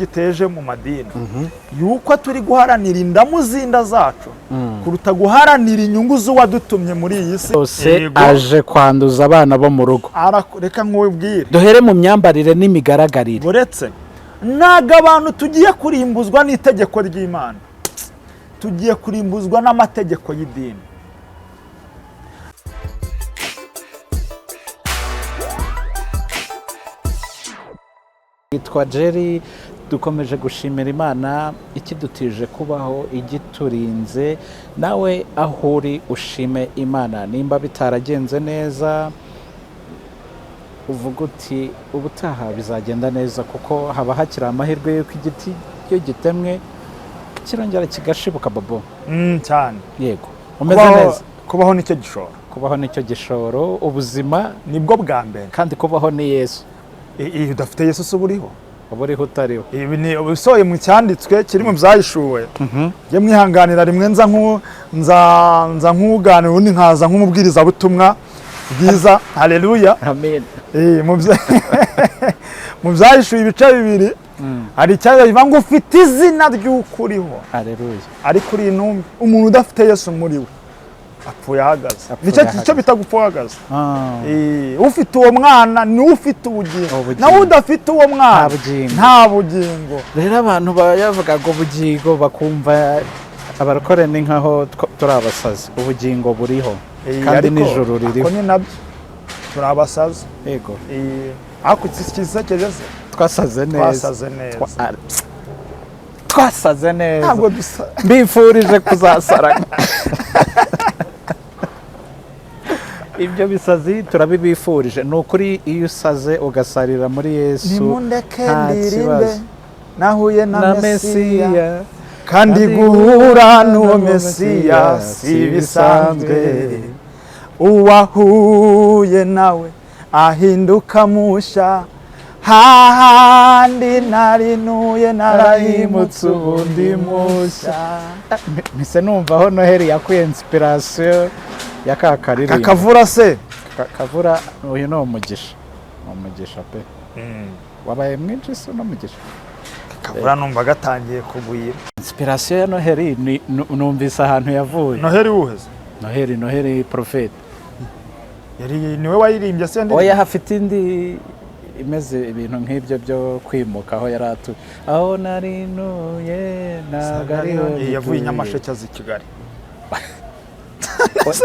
giteje mu madini yuko turi guharanira indamuzinda zacu kuruta guharanira inyungu z'uwadutumye muri iyi si yose aje kwanduza abana bo mu rugo. Reka nkubwire duhere mu myambarire n'imigaragarire. uretse naga abantu tugiye kurimbuzwa n'itegeko ry'Imana, tugiye kurimbuzwa n'amategeko y'idini. Gitwa Jerry, dukomeje gushimira Imana ikidutije kubaho, igiturinze. Nawe aho uri ushime Imana, nimba bitaragenze neza uvuga uti ubutaha bizagenda neza, kuko haba hakiri amahirwe yuko igiti iyo gitemwe kirongera kigashibuka. Bobo cyane yego, umeze neza. Kubaho nicyo gishoro, kubaho nicyo gishoro, ubuzima nibwo bwa mbere, kandi kubaho ni Yesu. iyo udafite Yesu se uburiho, uburiho utariho. ibi ni ubusoye mu cyanditswe kiri mu byahishuwe. Je mwihanganira rimwe nza nk'uganira undi nkaza nk'umubwiriza butumwa bwiza. Haleluya, amen. Mu byahishuwe ibice bibiri hari icyaje bivuga ngo ufite izina ry'ukuriho. Haleluya. Ari kuri intumbi, umuntu udafite Yesu muri we apfuye ahagaze. Nicyo bitagupfa uhagaze. Ufite uwo mwana ni ufite ubugingo, nawe udafite uwo mwana nta bugingo. Rero abantu bayavuga ngo ubugingo bakumva abarokore ni nkaho turi abasazi. Ubugingo buriho kandi n'ijuru ririho. Ko ni nabyo turi abasazi. Yego. Ako kisekeje se twasaze neza. Twasaze neza. Ntabwo dusa. Mbifurije kuzasara. Ibyo bisazi turabibifurije. Ni ukuri iyo usaze ugasarira muri Yesu, nimundeke ndirimbe nahuye na Mesiya, kandi guhura n'uwo Mesiya si bisanzwe. Uwahuye nawe ahinduka musha, hahandi narinuye narahimutse ubundi musha. Mise numvaho Noheli yakuye inspiration ya kakaririmbo. Kakavura se Kavura uyu no umugisha. Umugisha pe. Wabaye mwinshi so no mugisha. Kavura numva gatangiye kugwira. Inspiration ya Noheli numvise ahantu yavuye. Noheli uheze? Noheli prophet. Yari niwe wayirimbye se ndi? Oya, hafite indi imeze ibintu nk'ibyo byo kwimuka aho yaratu. Aho narinuye nagariho. Yavuye Nyamasheke azi Kigali.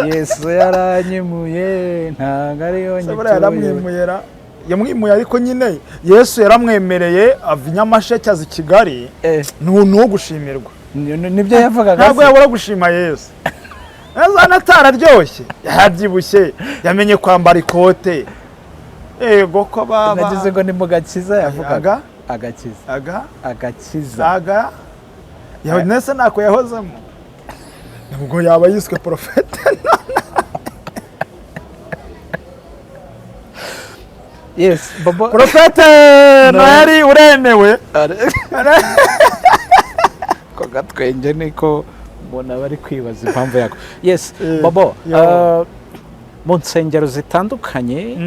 Yesu yaranyimuye ntagariyo nyituye. Yaramwimuyera, yamwimuye ariko nyine Yesu yaramwemereye ava Nyamasheke azi Kigali. N'uwo gushimirwa. Nibyo yavugaga. Ntabwo yabura gushima Yesu. Azana tararyoshye, yabyibushye, yamenye kwambara ikote. Ego ko baba. Nagize ngo ni mu gakiza yavugaga. Agakiza. Agakiza. Nese nako yahozemo. Ubwo yaba yiswe profete. Yes, Bobo. Profete Noheli uremewe. Ko gatwenge niko mbona bari kwibaza impamvu yako. Yes, Bobo. Mu nsengero zitandukanye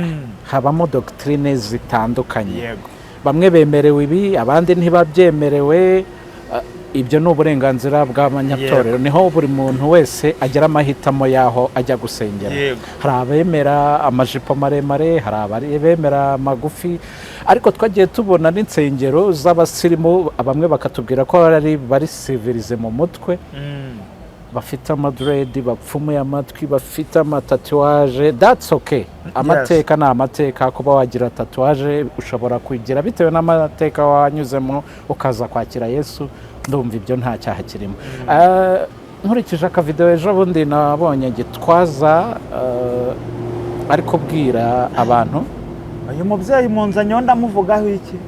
habamo doctrine zitandukanye. Yego. Bamwe bemerewe ibi, abandi ntibabyemerewe. Ibyo ni uburenganzira bw'abanyatorero. Niho buri muntu wese agera amahitamo yaho ajya gusengera. Hari abemera amajipo maremare, hari abemera magufi, ariko twagiye tubona n'insengero z'abasirimu, bamwe bakatubwira ko bari civilize mu mutwe, bafite amadredi, bapfumuye amatwi, bafite amatatuwaje. That's okay. Amateka ni amateka. Kuba wagira tatuwaje ushobora kugira bitewe n'amateka wanyuzemo ukaza kwakira Yesu. Ndumva ibyo nta cyaha kirimo. Nkurikije akavideo ejo bundi nabonye Gitwaza ari kubwira abantu. Uyu mubyeyi munzanyo ndamuvugaho iki?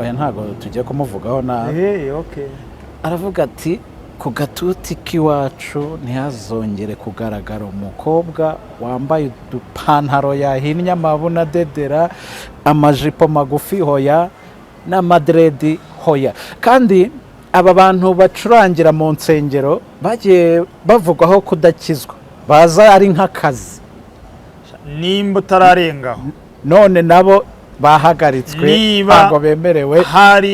Oya, ntago tugiye kumuvugaho na. Okay. Aravuga ati ku gatuti k'iwacu ntihazongere kugaragara umukobwa wambaye udupantaro yahinnye amabuno adedera, amajipo magufi hoya, n'amadredi hoya. Kandi aba bantu bacurangira mu nsengero bagiye bavugwaho kudakizwa, baza ari nk'akazi. Nimba utararengaho none nabo bahagaritswe ntabwo bemerewe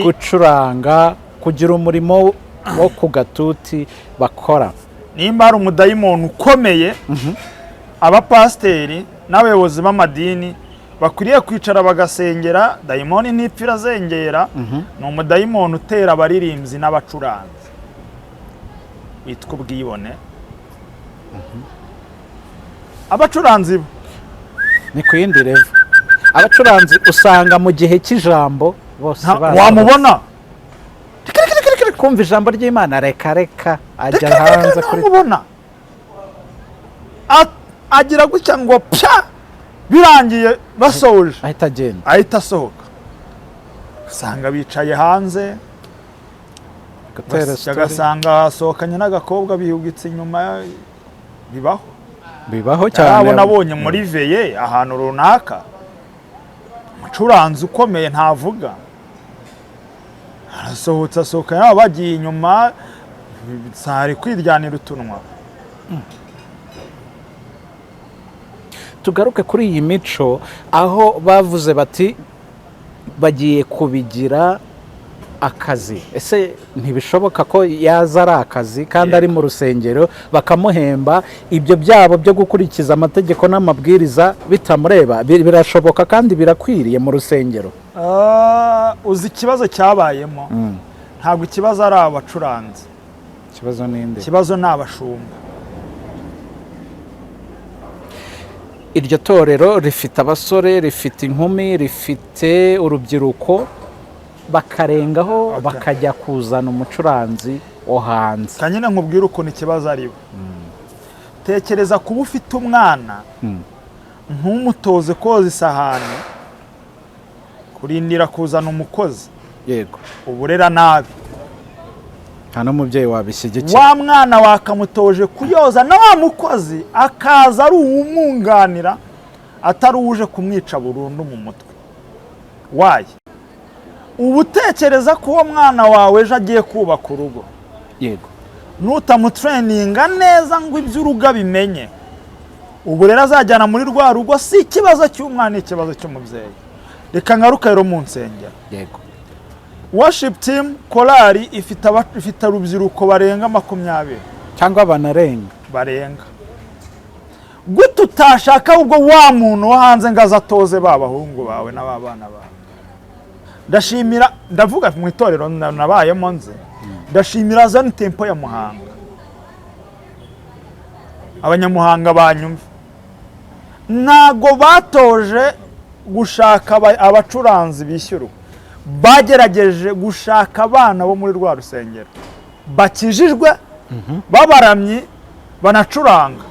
gucuranga kugira umurimo wo ku gatuti bakora. Nimba hari umudayimoni ukomeye abapasiteri n'abayobozi b'amadini bakwiriye kwicara bagasengera, dayimoni ntipfira zengera, ni umudayimoni utera abaririmbyi n'abacuranzi witwa ubwibone. Abacuranzi ni ku yindi revo. Abacuranzi usanga mu gihe cy'ijambo bose wamubona kumva ijambo ry'Imana reka ajya hanze kuri mubona agira gutya ngo pya birangiye basoje ahita asohoka, usanga bicaye hanze agasanga hasohokanye n'agakobwa bihugitse inyuma. bibaho cyane. Nabonye muri veye ahantu runaka umucuranzi ukomeye ntavuga arasohotse asohokanye bagiye inyuma sari kwiryanira utunwa. Tugaruke kuri iyi mico aho bavuze bati bagiye kubigira akazi. Ese ntibishoboka ko yaza ari akazi kandi ari mu rusengero bakamuhemba ibyo byabo byo gukurikiza amategeko n'amabwiriza bitamureba? Birashoboka kandi birakwiriye mu rusengero? Uzi ikibazo cyabayemo, ntabwo ikibazo ari abacuranzi, ikibazo ninde? Ikibazo ni abashumba. Iryo torero rifite abasore, rifite inkumi, rifite urubyiruko, bakarengaho bakajya kuzana umucuranzi wo hanze. Kanyine nkubwira ukuntu ikibazo ari bo. Tekereza kuba ufite umwana ntumutoze koza isahani, kurindira kuzana umukozi. Yego. Uburera nabi. Nta n'umubyeyi wabishyigikira. Wa mwana wakamutoje kuyoza na wa mukozi akaza ari umwunganira atari uje kumwica burundu mu mutwe. Waye ubutekereza ko uwo mwana wawe ejo agiye kubaka urugo. Yego. Nutamutraininga neza ngo iby'urugo bimenye, ubu rero azajyana muri rwa rugo. Si ikibazo cy'umwana, ikibazo cy'umubyeyi. Reka ngaruka rero mu nsengero. Yego. Worship team korali ifite urubyiruko barenga 20 cyangwa barenga. Gute utashaka ubwo wa muntu wo hanze ngaza atoze babahungu bawe n'ababana bawe? Ndashimira, ndavuga mu itorero nabayemo nze, ndashimira zone tempo ya Muhanga. Abanyamuhanga banyumva ntago batoje gushaka abacuranzi bishyura, bagerageje gushaka abana bo muri rwa rusengero bakijijwe babaramye banacuranga.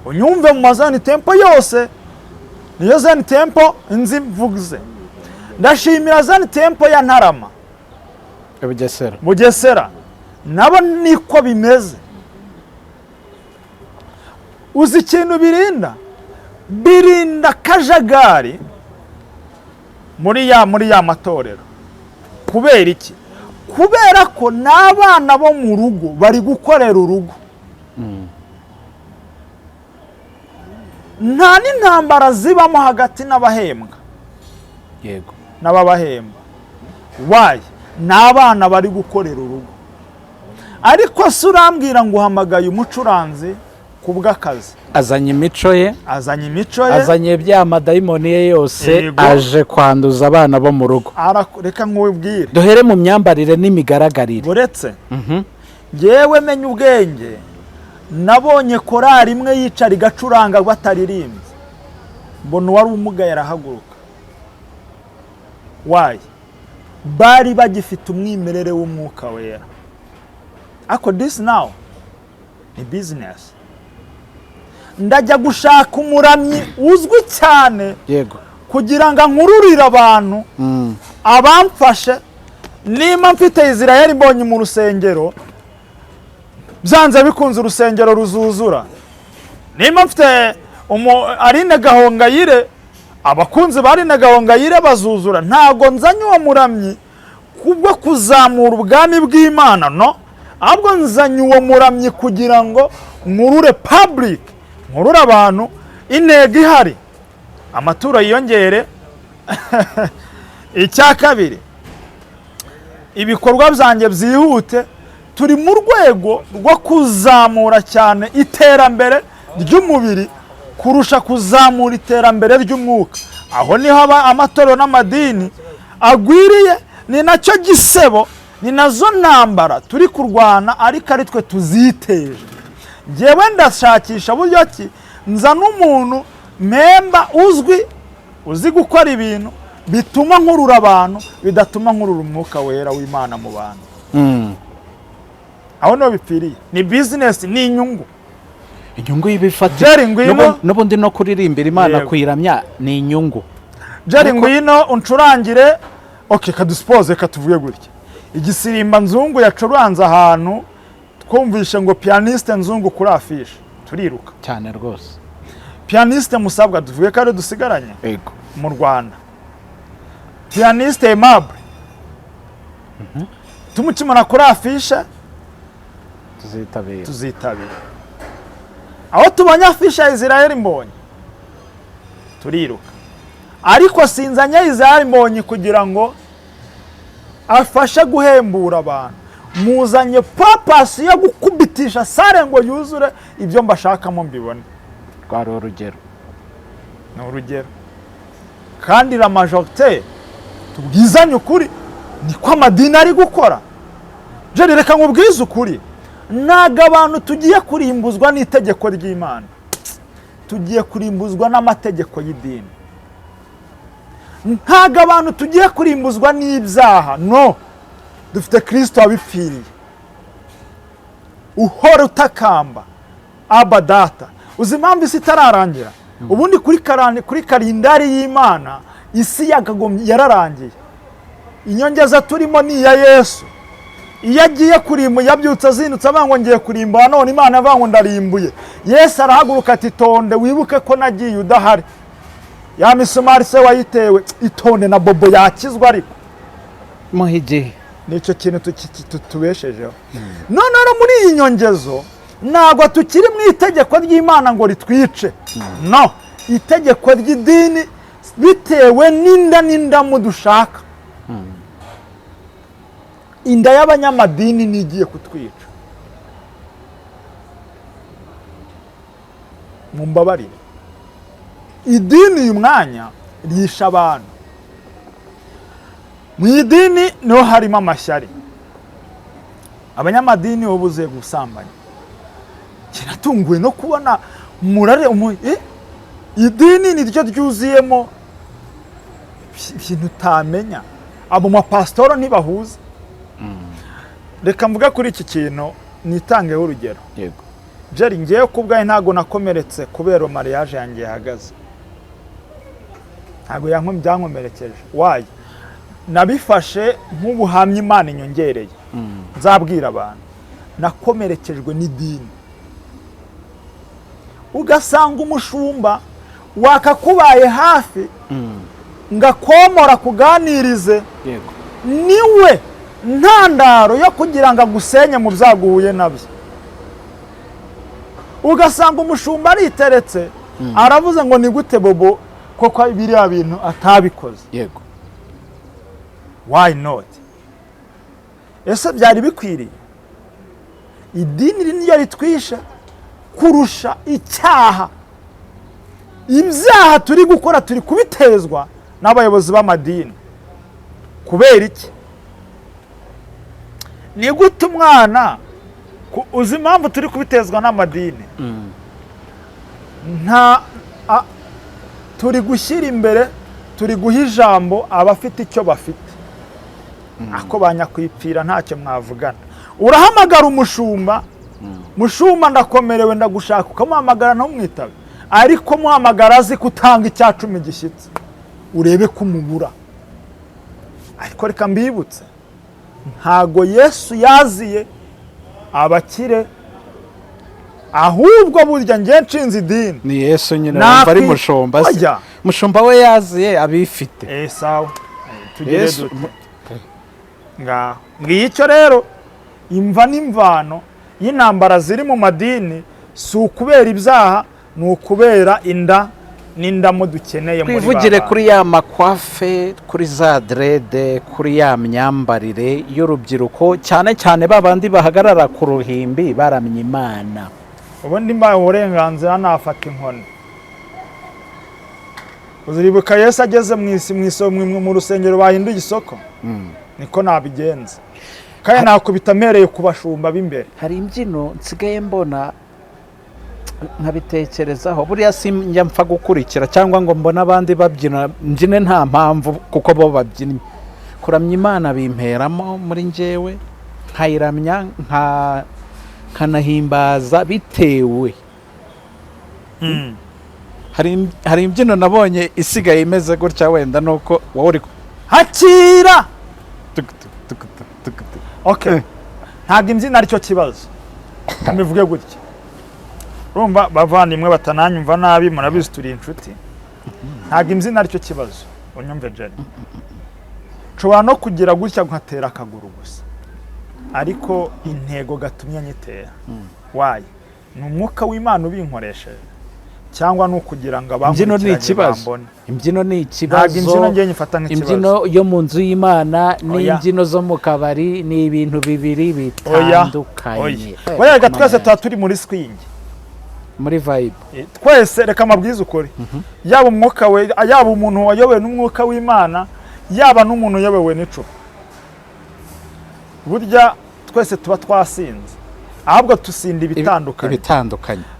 Unyumve mu mazani tempo yose niyo zani tempo nzi mvuze. Ndashimira zani tempo ya Ntarama Bugesera nabo niko bimeze. Uzi ikintu birinda kajagari muri ya matorero. Kubera iki? Kubera ko n'abana bo mu rugo bari gukorera urugo. Nta n'intambara zibamo hagati n'abahembwa. Yego. N'ababahemba. Waye n'abana bari gukorera urugo. Ariko surambwira ngo uhamagaye umucuranzi kubw'akazi. Azanye imico ye, azanye bya madayimoni ye yose, aje kwanduza abana bo mu rugo. Reka nkubwire. Duhere mu myambarire n'imigaragarire. Buretse yewe menye ubwenge, nabonye korali imwe yicara igacuranga bataririmbye, mbona wari umugaye arahaguruka. Waye bari bagifite umwimerere w'umwuka wera. Ako this now ni business. Ndajya gushaka umuramyi uzwi cyane. Yego. Kugira ngo nkururire abantu abamfashe. Nima mfite Israel mbonye mu rusengero, byanze bikunze urusengero ruzuzura. Nima mfite Aline Gahongayire, abakunzi bari na Gahongayire bazuzura. Ntago nzanye uwo muramyi kubwo kuzamura ubwami bw'Imana, no, ahubwo nzanye uwo muramyi kugira ngo nkurure public, nkurure abantu, intego ihari, amaturo yiyongere, icya kabiri ibikorwa byanjye byihute turi mu rwego rwo kuzamura cyane iterambere ry'umubiri kurusha kuzamura iterambere ry'umwuka. Aho niho amatorero n'amadini agwiriye, ni nacyo gisebo, ni nazo ntambara turi kurwana, ariko ari twe tuziteje. Njyewe ndashakisha buryo ki nza n'umuntu memba uzi gukora ibintu bituma nkurura abantu, bidatuma nkurura umwuka wera w'Imana mu bantu. Aho no bipfiriye ni business, ni inyungu y'ibifatira n'ubundi no kuririmbira Imana kuyiramya ni inyungu. Jari ngwino uncurangire, okay, kaduspose katuvuye gutya. Igisirimba nzungu yacuranze ahantu twumvishe ngo pianiste nzungu kuri afishe, turiruka cyane rwose. Pianiste musabwa tuvuye kare dusigaranye yego mu Rwanda, pianiste Aimable tumukimana kuri afishe tuzitabira. Aho tubanya afishe ya Israel Mbonyi turiruka, ariko sinzanye Israel Mbonyi kugira ngo afashe guhembura abantu, muzanye purpose yo gukubitisha sare ngo yuzure ibyo mbashakamo mbibone. Rwari urugero, ni urugero. Kandi la majorité tubwizanye ukuri niko amadini ari gukora. Jeri reka nkubwize ukuri, ntago abantu tugiye kurimbuzwa n'itegeko ry'Imana, tugiye kurimbuzwa n'amategeko y'idini. Ntago abantu tugiye kurimbuzwa n'ibyaha, no, dufite Kristo wabipfiriye. Uhora utakamba Aba Data. Uzi impamvu isi itararangira? Ubundi kuri kalendari y'Imana isi yararangiye. Inyongeza turimo ni iya Yesu. Iyo agiye kurimba, yabyutse azinutse avuga ngiye kurimba, none Imana avuga ngo ndarimbuye. Yesu arahaguruka ati tonde wibuke ko nagiye udahari. Ya misumari se wayitewe, itonde na bobo yakizwa ariko muhige. Nicyo kintu tubeshejeho. None muri iyi nyongezo ntabwo tukiri mu itegeko ry'Imana ngo ritwice. No, itegeko ry'idini bitewe n'inda mudushaka. Inda y'abanyamadini nigiye kutwica. Mumbabarire. Idini uyu mwanya risha abantu. Mu idini niho harimo amashyari. Abanyamadini babuze gusambanya. Kiratunguwe no kubona idini niryo ryuzuyemo ibintu utamenya. Abo mapasitoro ntibahuza. Reka mvuga kuri iki kintu nitangeho urugero. Yego. Jeri ngiye kubwaye ntago nakomeretse kubera mariage yanjye yahagaze. Ntago byankomerekeje. Wayi. Nabifashe nk'ubuhamya Imana inyongereye. Nzabwira abantu. Nakomerekejwe n'idini. Ugasanga umushumba wakakubaye hafi ngakomora kuganirize. Yego. Niwe ntandaro yo kugira ngo agusenye mu byaguhuye nabyo. Ugasanga umushumba ariteretse aravuze ngo ni gute bobo koko biriya bintu atabikoze. Yego. Why not? Ese byari bikwiriye? Idini niyo ritwisha kurusha icyaha. Ibyaha turi gukora turi kubitezwa n'abayobozi b'amadini. Kubera iki? Ni gute umwana uzi impamvu turi kubitezwa n'amadini? Turi gushyira imbere, turi guha ijambo abafite icyo bafite. Ako banyakwipfira ntacyo mwavugana. Urahamagara umushumba, mushumba ndakomerewe ndagushaka, ukamuhamagara ntumwitabe. Ariko muhamagara azi kutanga icya 10 gishyitse, urebe ko umubura. Ariko reka mbibutse, ntago Yesu yaziye abakire, ahubwo burya ngiye nshinze idini. Ni Yesu nyine wumva ari mushumba se. Mushumba we yaziye abifite. Sawa. Tugere dute. Ngicyo rero imva n'imvano y'intambara ziri mu madini si ukubera ibyaha, ni ukubera inda n'indamo dukeneye muri twivugire kuri ya makwafe kuri za drede kuri ya myambarire y'urubyiruko cyane cyane babandi bahagarara ku ruhimbi baramya Imana. ubundi mbaye uburenganzira nafata inkoni. Uziribuka Yesu ageze mu rusengero bahinduye isoko, niko nabigenza kandi nakubita mpereye ku bashumba b'imbere. Hari imbyino nsigaye mbona nkabitekerezaho, buriya sinjya mpfa gukurikira cyangwa ngo mbona abandi babyina mbyine nta mpamvu kuko bo babyinnye. Kuramya Imana bimperamo muri njyewe, nkayiramya nkanahimbaza bitewe. Hari imbyino nabonye isigaye imeze gutya, wenda nuko wowe uri hakira. Okay, ntabwo imbyino aricyo kibazo, mivuge gutya. Urumva bavandimwe batananyumva nabi, murabizi turi inshuti. Ntabwo imbyino aricyo kibazo, unyumve Jerry. Nshobora no kugira gutya nkatera akaguru gusa, ariko intego gatumye nyitera. Why? Ni umwuka w'Imana ubinkoresheje cyangwa nukugira ngo imbyino ni ikibazo. Imbyino ni ikibazo. Ntabwo imbyino ngiye nyifata nk'ikibazo. Imbyino yo mu nzu y'Imana n'imbyino zo mu kabari ni ibintu bibiri bitandukanye. Oya, twese tuba turi muri swing, muri vibe. Twese reka mabwiza ukuri. Yaba umwuka we, yaba umuntu wayobewe n'umwuka w'Imana, yaba n'umuntu uyobewe n'icupa. Burya twese tuba twasinze, ahubwo tusinda ibitandukanye.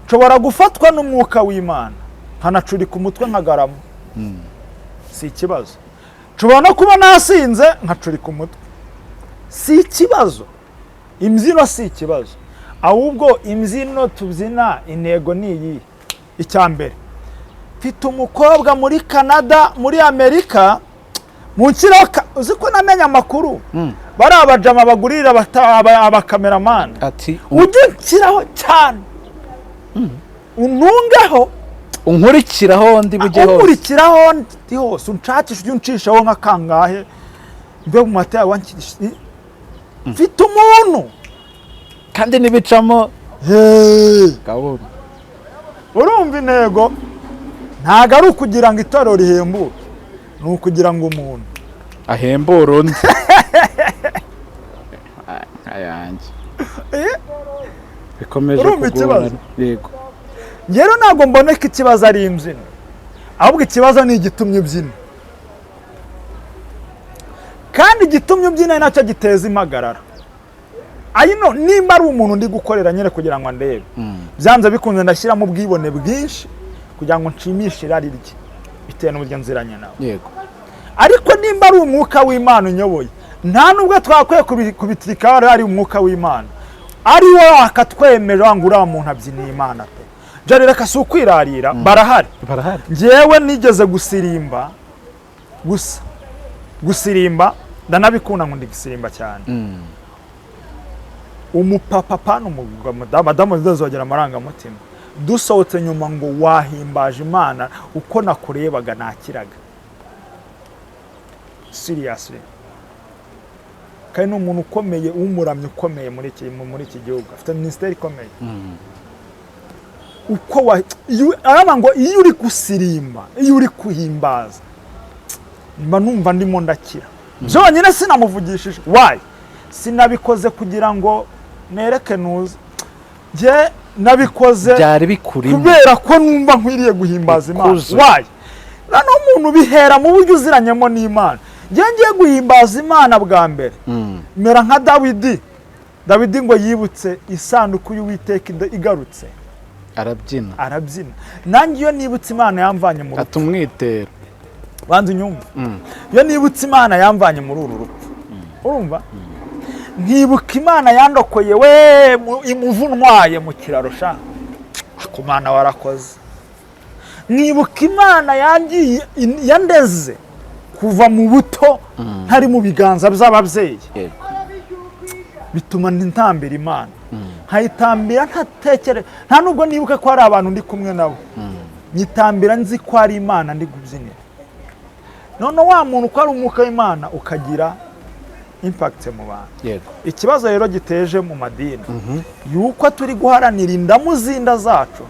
Nshobora gufatwa n'umwuka w'Imana nkanacurika umutwe nkagarama, si ikibazo. Nshobora no kuba nasinze nkacurika umutwe, si ikibazo. Imbyino si ikibazo, ahubwo imbyino tubyina intego ni iyi. Icyambere, mfite umukobwa muri Canada, muri Amerika, mu kiraka uzi ko namenya amakuru. Bari abajama bagurira abakameramani ati ujye nshyiraho cyane, untungeho, unkurikiraho ndi bujye hose, unkurikiraho ndi hose, unshakisha ujye unshishaho nka kangahe mbe mu mataya wankirishye. Mfite umuntu kandi nibicamo gahoro. Urumva intego ntago ari ukugira ngo itorero rihembuke, ni ukugira ngo umuntu ahembura undi. Ayanjye bikomeje kugora. Yego, ngero ntabwo mboneka ikibazo ari imbyino, ahubwo ikibazo ni igitumye ubyina, kandi igitumye ubyina nacyo giteza impagarara. Ayino nimba ari umuntu ndi gukorera nyine kugira ngo ndebe, byanze bikunze ndashyiramo ubwibone bwinshi kugira ngo nshimishe irari rye bitewe n'uburyo nziranye nawe. Yego, ariko nimba ari umwuka w'Imana unyoboye, nta nubwo twakwiye kubitirika ari umwuka w'Imana, ari wo akatwemerera ngo uriya muntu abyiniye Imana pe. Jari reka si ukwirarira, barahari. Njyewe nigeze gusirimba gusa, gusirimba ndanabikunda ngo ndi gusirimba cyane. Umupapa pana umugabo madamu zizogera amarangamutima, dusohotse nyuma ngo wahimbaje Imana uko nakurebaga nakiraga. Seriously, kandi umuntu ukomeye, umuramye ukomeye muri iki gihugu, afite ministeri ikomeye. Uko arama ngo iyo uri gusirimba, iyo uri kuhimbaza, mba numva ndimo ndakira. Byonyine sinamuvugishije. Why? Sinabikoze kugira ngo nereke nuze, nge nabikoze byari bikurimo kubera ko numva nkwiriye guhimbaza Imana. Why? Nano umuntu bihera mu buryo uziranyemo n'Imana. Ngiye guhimbaza Imana bwa mbere, mera nka Dawidi ngo yibutse isanduku y'Uwiteka igarutse, arabyina. Nanjye iyo nibutse Imana yamvanye mu rupfu, atumwitera banze unyumva. Iyo nibutse Imana yamvanye muri uru rupfu, urumva, nkibuka Imana yandokoye we imuvuntwaye mu kiraro sha, ku Mana warakoze. Nkibuka Imana yangiye yandeze kuva mu buto ntari mu biganza by'ababyeyi, bituma ntambira Imana, nkayitambira ntatekere, nta nubwo nibuke ko hari abantu ndi kumwe nabo, nyitambira nzi ko ari Imana ndi kubyinira. None wa muntu ko ari umwuka w'Imana ukagira impact mu bantu. Yego. Ikibazo rero giteje mu madini yuko turi guharanira indamuzinda zacu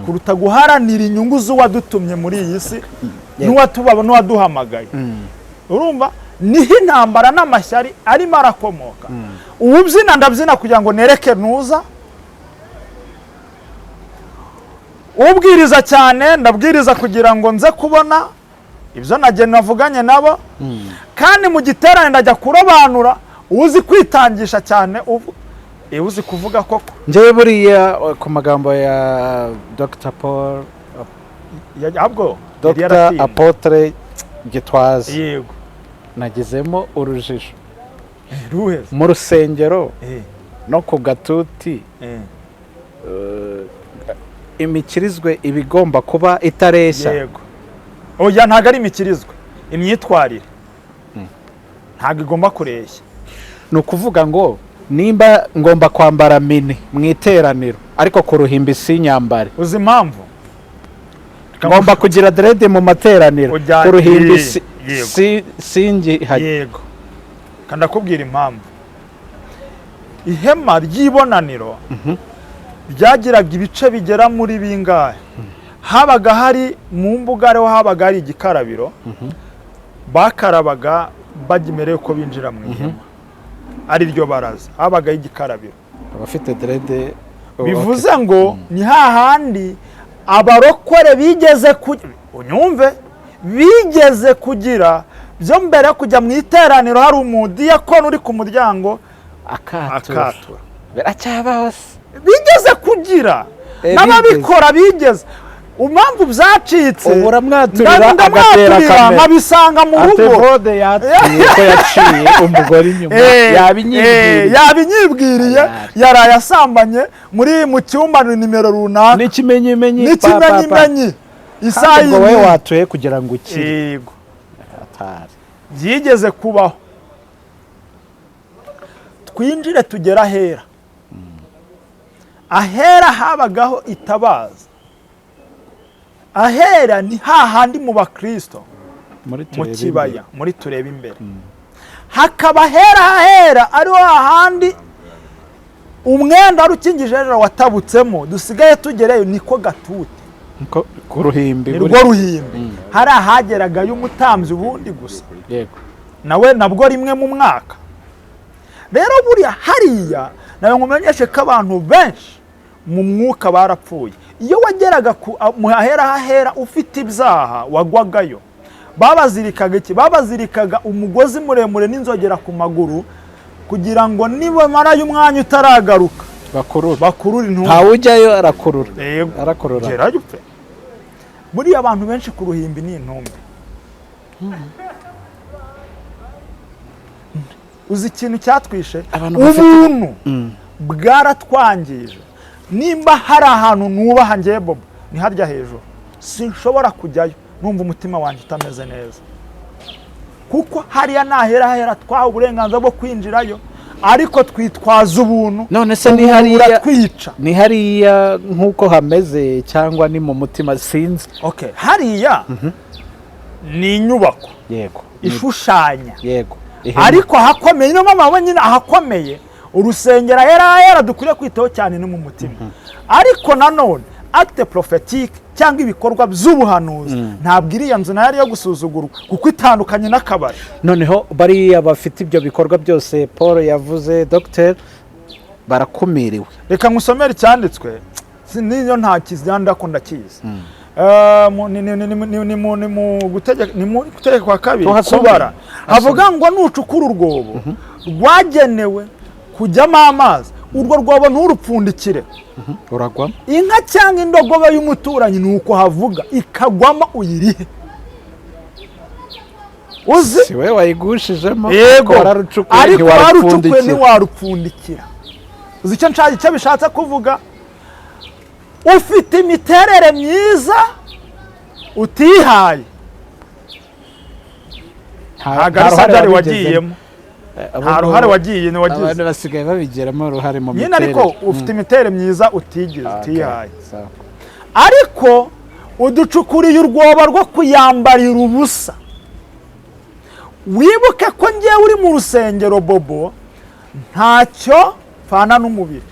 kuruta guharanira inyungu z'uwadutumye muri iyi si n'uwaduhamagaye. Urumva niho intambara n'amashyari arimo arakomoka. Ububyina ndabyina kugira ngo nereke nuza, ubwiriza cyane ndabwiriza kugira ngo nze kubona ibyo navuganye nabo, kandi mu giterane ndajya kurobanura uzi kwitangisha cyane, uzi kuvuga koko. Njyewe buriya ku magambo ya Dr. Paul Dr. Apotre Gitwaza, yego, nagezemo urujijo mu rusengero no ku gatuti. Imikirizwe ibigomba kuba itareshya. Yego. Oya, ntago ari imikirizwe, imyitwarire ntago igomba kureshya. Ni ukuvuga ngo nimba ngomba kwambara mini mu iteraniro ariko ku ruhimbi si nyambare. Uzi impamvu? Ngomba kugira dread mu materaniro ku ruhimbi singi haje. Yego. Kandi akubwira impamvu. Ihema ry'ibonaniro ryagiraga ibice bigera muri bingahe. Habaga hari mu mbuga ariho habaga hari igikarabiro, bakarabaga bagimereye ko binjira mu ihema, ari ryo baraza, habaga igikarabiro. Abafite dread bivuze ngo ni hahandi abarokore bigeze unyumve, bigeze kugira byo mbere kujya mu iteraniro hari umudiyakoni uri ku muryango akatura. Biracyabaho, bigeze kugira n'ababikora bigeze. Impamvu byacitse ndamwaturira nkabisanga mu rugo ko yaciye umugore inyuma yabinyibwiriye, yaraye asambanye mu cyumba nimero runaka n'ikimenyimenyi isaha y'ingo we watuye kugira ngo ukire. byigeze kubaho. Twinjire tugera ahera. Ahera habagaho itabaza. Ahera ni hahandi mu bakristo mu kibaya muri tureba imbere. Hakaba ahera ariho hahandi umwenda rukingije rero watabutsemo dusigaye tugereyo niko gatuti ku ruhimbi. Nirwo ruhimbi. Hari ahageraga y'umutambyi ubundi gusa. Yego. Nawe nabwo rimwe mu mwaka. Rero buriya hariya nawe nkumenyeshe ko abantu benshi mu mwuka barapfuye. Iyo wageraga mu ahera ufite ibyaha wagwagayo, babazirikaga iki? Babazirikaga umugozi muremure n'inzogera ku maguru kugira ngo niba marayo umwanya utaragaruka bakurura intumbi. Ntawe ujyayo arakurura. Arakurura. Gerayo upfe. Buriya abantu benshi ku ruhimbi ni intumbi. Uzi ikintu cyatwishe? Ubuntu bwaratwangije. Nimba hari ahantu nubaha ngiye Bobo ni harya hejuru, sinshobora kujyayo numva umutima wanjye utameze neza, kuko hariya nahera twaha uburenganzira bwo kwinjirayo, ariko twitwaza ubuntu. None se ni hariya nk'uko hameze cyangwa ni mu mutima sinzi? Okay, hariya ni inyubako. Yego. Ishushanya. Yego. Ariko hakomeye, no mama nyine ahakomeye urusengero ahera dukwiye kwitaho cyane no mu mutima. Ariko nanone acte prophétique cyangwa ibikorwa by'ubuhanuzi ntabwo iriya nzu nayo yo gusuzugurwa kuko itandukanye n'akabari. Noneho bariya bafite ibyo bikorwa byose Paul yavuze Dr. barakumiriwe. Reka nkusomere icyanditswe, niyo nta kizanda ko ndakizi. Ni mu gutegeka kwa kabiri kubara avuga ngo nucukura urwobo rwagenewe kujyamo amazi, urwo rwobo nturupfundikire uragwamo. Inka cyangwa indogobe y'umuturanyi nuko havuga ikagwamo uyirihe. Uzi si we wayigushijemo ariko warucukuye ntiwarupfundikira. Uzi icyo bishatse kuvuga? Ufite imiterere myiza utihaye, nta ruhare wagiyemo. Nta ruhare wagiye ni wagize. Abantu basigaye babigeramo uruhare mu miterere. Nyine ariko ufite imiterere myiza utihaye. Ariko uducukuriye urwobo rwo kuyambarira ubusa. wibuke ko ngewe uri mu rusengero Bobo ntacyo fana n'umubiri,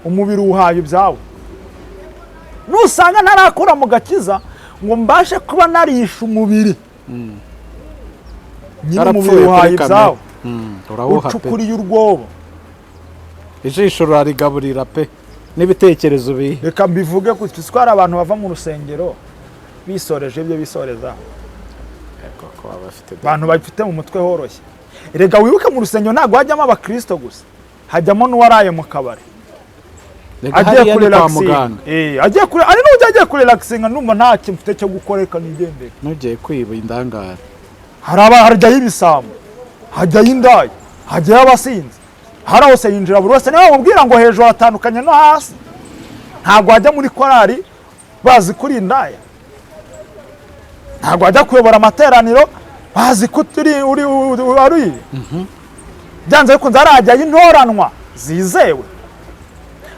umubiri uhaye ibyawe. Nusanga ntarakura mu gakiza ngo mbashe kuba narisha umubiri, nyine umubiri uhaye ibyawe, ucukuriye urwobo, ijisho rarigaburira pe n'ibitekerezo bihe. Reka mbivuge ko twari abantu bava mu rusengero bisoreje ibyo bisoreza, abantu bafite mu mutwe horoshye. Erega wibuke mu rusengero ntabwo hajyamo abakristo gusa, hajyamo n'uwaraye mu kabari agiye kuri relaxing. Agiye kuri ari n'ujya agiye kuri relaxing, numva nta kintu mfite cyo gukoreka nigendere. Nugiye kwiba indangara, harajyayo ibisambo, hajyayo indaya, hajyayo abasinzi, hari hose yinjira buri wese. Niba bamubwira ngo hejuru hatandukanye no hasi, ntabwo hajya muri korari bazi kuri indaya, ntabwo hajya kuyobora amateraniro bazi ko uri byanze bikunze harajyayo intoranwa zizewe.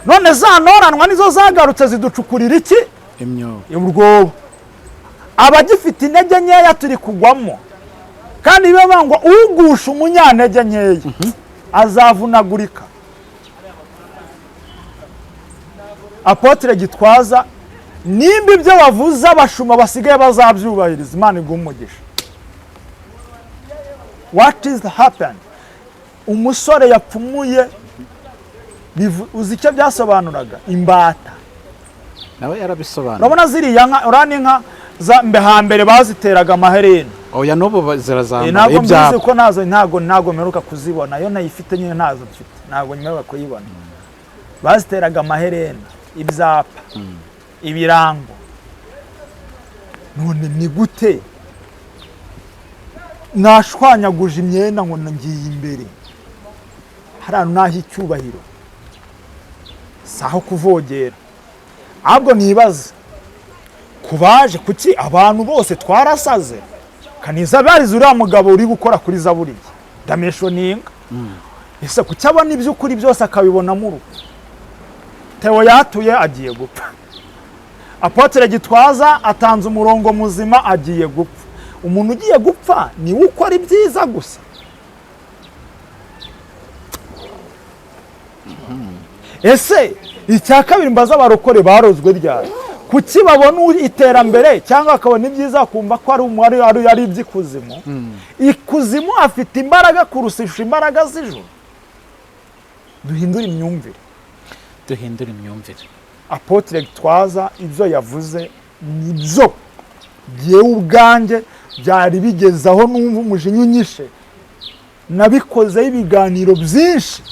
None za ntoranwa nizo zagarutse ziducukurira iki? Urwobo. Abagifite intege nkeya turi kugwamo, kandi biba ngo ugusha umunyantege nkeya azavunagurika. Apotre Gitwaza, nimba ibyo bavuze abashuma basigaye bazabyubahiriza, Imana iguha umugisha. What is happened? Umusore yapfumuye, uzi icyo byasobanuraga? Imbata. Nawe yarabisobanura. Urabona ziriya nka, urani inka za mbe hambere baziteraga amaherena. Oya n'ubu zirazamba ntabwo mbizi ko nazo ntago meruka kuzibona, yo nayifite nyine nazo mfite, ntabwo nyemerewe kuyibona. Baziteraga amaherena, ibyapa, ibirango. None ni gute nashwanyaguje imyenda ngo ngiye imbere? Harano naho icyubahiro, saho kuvogera. Ahubwo nibaza kubaje kuki abantu bose twarasaze, kaniza barize uriya mugabo uri gukora kuri Zaburi damesho ninga. Ese kuki abona iby'ukuri byose akabibona mu rugo? Theo yatuye agiye gupfa, Apotre Gitwaza atanze umurongo muzima agiye gupfa. Umuntu ugiye gupfa ni ukora ibyiza gusa. Ese icya kabiri mbaza abarokore barozwe ryari? Kuki babona iterambere cyangwa akabona ibyiza kumva ko ari umwari ari iby'ikuzimu? Ikuzimu afite imbaraga kurusisha imbaraga z'ijuru. Duhindura imyumvire. Apotre Gitwaza ibyo yavuze nibyo byewe ubwanjye byari bigezaho numva umujinya unyishe. Nabikozeho ibiganiro byinshi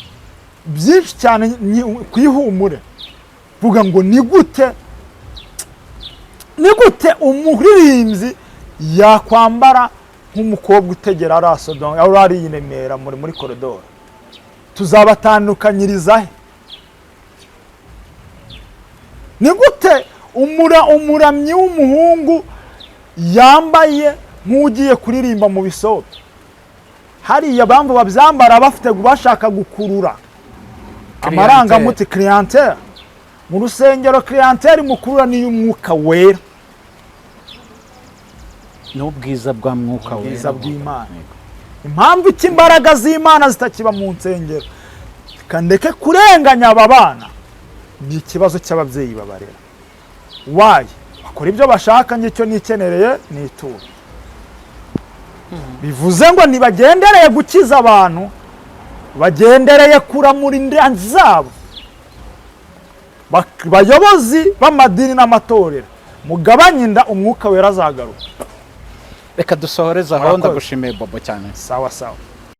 cyane kwihumure, vuga ngo ni gute umuririmbyi yakwambara nk'umukobwa utegera Rasta aho ari yinemera muri koridoro. Tuzabatandukanyiriza he? Ni gute umuramyi w'umuhungu yambaye nk'ugiye kuririmba mu bisoto? Hariya bamvu babyambara bafite bashaka gukurura amarangamuti clientele. Mu rusengero clientele mukurura ni y'umwuka wera, n'ubwiza bwa mwuka wera, ubwiza bw'Imana. Impamvu iki imbaraga z'Imana zitakiba mu nsengero kandeke kurenganya aba bana ni ikibazo cy'ababyeyi babarera. Waye bakora ibyo bashaka, ngicyo nikenereye nitura. Bivuze ngo nibagendereye gukiza abantu, bagendereye kuramura inda zabo. Bayobozi b'amadini n'amatorero mugabanye inda, umwuka wera azagaruka. Reka dusohoreza aho. Ndagushimiye Bobo cyane. Sawa.